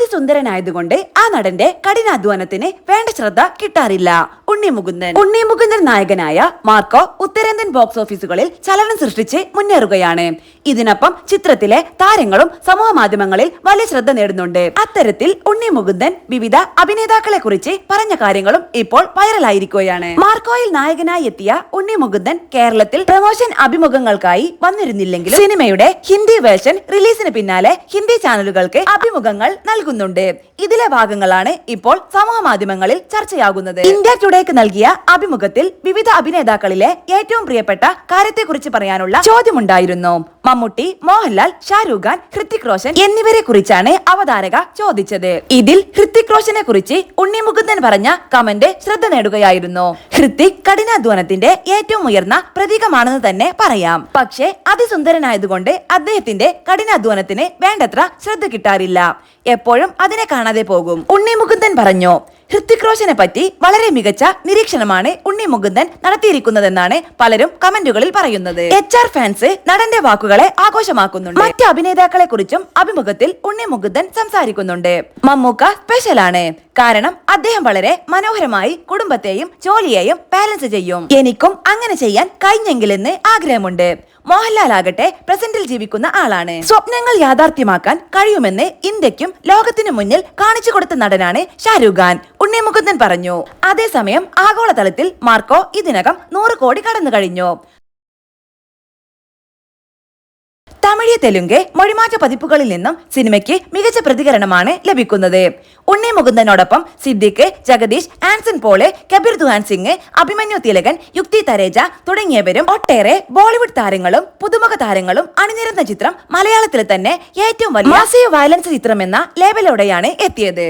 അതിസുന്ദരനായതുകൊണ്ട് ആ നടന്റെ കഠിനാധ്വാനത്തിന് വേണ്ട ശ്രദ്ധ കിട്ടാറില്ല. ഉണ്ണി മുകുന്ദൻ നായകനായ മാർക്കോ ഉത്തരേന്ത്യൻ ബോക്സ് ഓഫീസുകളിൽ ചലനം സൃഷ്ടിച്ച് മുന്നേറുകയാണ്. ഇതിനൊപ്പം ചിത്രത്തിലെ താരങ്ങളും സമൂഹ മാധ്യമങ്ങളിൽ വലിയ ശ്രദ്ധ നേടുന്നുണ്ട്. അത്തരത്തിൽ ഉണ്ണി മുകുന്ദൻ വിവിധ അഭിനേതാക്കളെ കുറിച്ച് പറഞ്ഞ കാര്യങ്ങളും ഇപ്പോൾ വൈറലായിരിക്കുകയാണ്. മാർക്കോയിൽ നായകനായി എത്തിയ ഉണ്ണി മുകുന്ദൻ കേരളത്തിൽ പ്രമോഷൻ അഭിമുഖങ്ങൾക്കായി വന്നിരുന്നില്ലെങ്കിലും സിനിമയുടെ ഹിന്ദി വേർഷൻ റിലീസിന് പിന്നാലെ ഹിന്ദി ചാനലുകൾക്ക് അഭിമുഖങ്ങൾ നൽകുന്നുണ്ട്. ഇതിലെ ഭാഗങ്ങളാണ് ഇപ്പോൾ സമൂഹ മാധ്യമങ്ങളിൽ ചർച്ചയാകുന്നത്. ഇന്ത്യ ടുഡേക്ക് നൽകിയ അഭിമുഖത്തിൽ വിവിധ അഭിനേതാക്കളിലെ ഏറ്റവും പ്രിയപ്പെട്ട കാര്യത്തെക്കുറിച്ച് പറയാനുള്ള ചോദ്യമുണ്ടായിരുന്നു. മമ്മൂട്ടി, മോഹൻലാൽ, ഷാരൂഖ് ഖാൻ, ഹൃത്തിക് റോഷൻ എന്നിവരെ കുറിച്ചാണ് അവതാരക ചോദിച്ചത്. ഇതിൽ ഹൃത്തിക് റോഷനെ കുറിച്ച് ഉണ്ണി മുകുന്ദൻ പറഞ്ഞ കമന്റ് ശ്രദ്ധ നേടുകയായിരുന്നു. ഹൃത്തിക് കഠിനാധ്വാനത്തിന്റെ ഏറ്റവും ഉയർന്ന പ്രതീകമാണെന്ന് തന്നെ പറയാം. പക്ഷേ അതിസുന്ദരനായതുകൊണ്ട് അദ്ദേഹത്തിന്റെ കഠിനാധ്വാനത്തിന് വേണ്ടത്ര ശ്രദ്ധ കിട്ടാറില്ല. എപ്പോഴും അതിനെ കാണാതെ പോകും. ഉണ്ണി മുകുന്ദൻ പറഞ്ഞു. ഹൃത്തിക് റോഷനെ പറ്റി വളരെ മികച്ച നിരീക്ഷണമാണ് ഉണ്ണി മുകുന്ദൻ നടത്തിയിരിക്കുന്നതെന്നാണ് പലരും കമന്റുകളിൽ പറയുന്നത്. HR ഫാൻസ് നടന്റെ വാക്കുകളെ ആഘോഷമാക്കുന്നുണ്ട്. മറ്റ് അഭിനേതാക്കളെ കുറിച്ചും അഭിമുഖത്തിൽ ഉണ്ണി മുകുന്ദൻ സംസാരിക്കുന്നുണ്ട്. മമ്മൂക്ക സ്പെഷ്യലാണ്. കാരണം അദ്ദേഹം വളരെ മനോഹരമായി കുടുംബത്തെയും ജോലിയെയും ബാലൻസ് ചെയ്യും. എനിക്കും അങ്ങനെ ചെയ്യാൻ കഴിഞ്ഞെങ്കിലെന്ന് ആഗ്രഹമുണ്ട്. മോഹൻലാൽ ആകട്ടെ പ്രസന്റിൽ ജീവിക്കുന്ന ആളാണ്. സ്വപ്നങ്ങൾ യാഥാർത്ഥ്യമാക്കാൻ കഴിയുമെന്ന് ഇന്ത്യക്കും ലോകത്തിനു മുന്നിൽ കാണിച്ചു കൊടുത്ത നടനാണ് ഷാരൂഖ് ഖാൻ, ഉണ്ണി മുകുന്ദൻ പറഞ്ഞു. അതേസമയം ആഗോളതലത്തിൽ മാർക്കോ ഇതിനകം 100 കോടി കടന്നു കഴിഞ്ഞു. തമിഴ്, തെലുങ്ക് മൊഴിമാറ്റ പതിപ്പുകളിൽ നിന്നും സിനിമയ്ക്ക് മികച്ച പ്രതികരണമാണ് ലഭിക്കുന്നത്. ഉണ്ണി മുകുന്ദനോടൊപ്പം സിദ്ദിഖ്, ജഗദീഷ്, ആൻസൺ പോള്, കബീർ ദുഹാൻ സിംഗ്, അഭിമന്യു തിലകൻ, യുക്തി തരേജ തുടങ്ങിയവരും ഒട്ടേറെ ബോളിവുഡ് താരങ്ങളും പുതുമുഖ താരങ്ങളും അണിനിരന്ന ചിത്രം മലയാളത്തിൽ തന്നെ ഏറ്റവും വലിയ മാസീവ് വയലൻസ് ചിത്രം എന്ന ലേബലോടെയാണ് എത്തിയത്.